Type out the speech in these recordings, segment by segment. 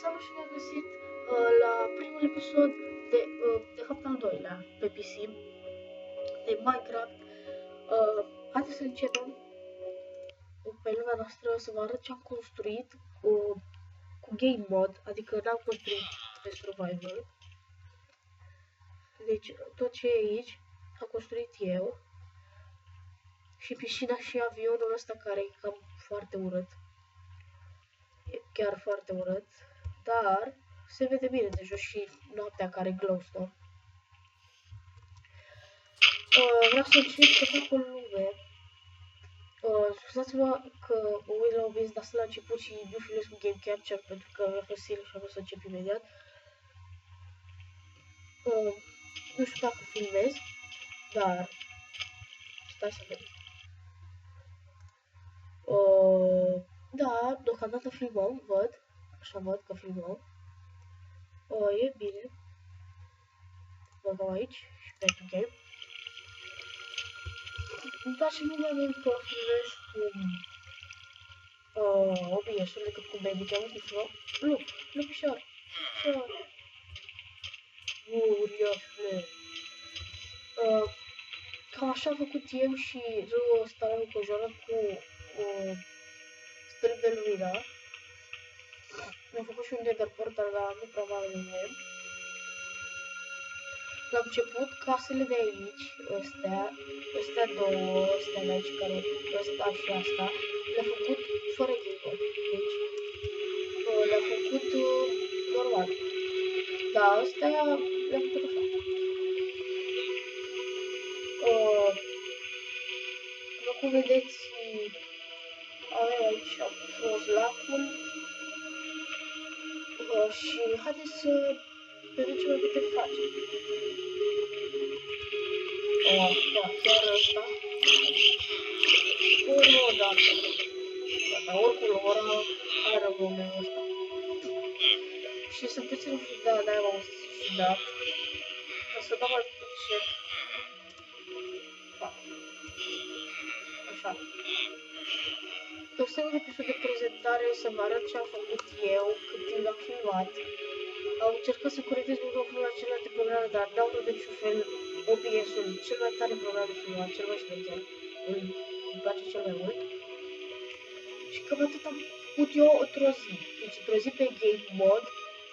Salut și ne-am găsit la primul episod de fapt al doilea pe PC de Minecraft. Haideți să începem pe lumea noastră să vă arăt ce am construit cu game mod, adică n-am construit pe survival. Deci tot ce e aici am construit eu. Și piscina și avionul ăsta care e cam foarte urât. E chiar foarte urât, dar se vede bine de jos și noaptea care e glowstone. Vreau să încerc să fac o lume. Scuzați-mă că mă uit la OBS, dar sunt la început și nu filmez cu Game Capture pentru că mi-a fost silă și am vrut să încep imediat. Nu știu dacă filmez, dar stai să vedem. Da, deocamdată filmăm, văd. Așa văd că filmăm. E bine. Băgăm aici și pe game. Îmi place mult mai mult că filmez cu OBS-ul decât cu Bandicam, cu ceva. Lupișor. Uriașule. Cam așa am făcut eu și jocul ăsta l-am înconjurat cu strip de lumină. Mi-am făcut și un nether portal, dar nu prea m-am luminat. La început, casele de aici, astea două, astea de aici, care ăsta și asta, le-am făcut fără game. Deci, le-am făcut normal. Da, astea le-am făcut așa. După cum vedeți, avem aici frumos lacul. Și haideți să vedem ce mai putem face. Da, chiar ăsta. O dată. Dar oricum ora are problemul ăsta. Și să puțin ciudat, de-aia m-am ciudat. O să dau mai puțin. Așa. În singurul episod de prezentare să vă arăt ce am făcut eu cât timp am filmat. Am încercat să corectez microfonul la celelalte programe, dar n-au vrut de niciun fel. OBS-ul, cel mai tare program de filmat, cel mai șmecher. Îmi place cel mai mult. Și cam atât am făcut eu într-o zi. Deci într-o zi pe game mod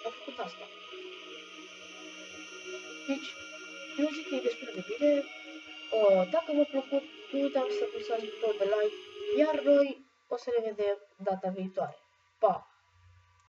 am făcut asta. Deci, eu zic că e destul de bine. Dacă v-a plăcut, nu uitați să apăsați butonul de like, iar noi o să ne vedem data viitoare. Pa!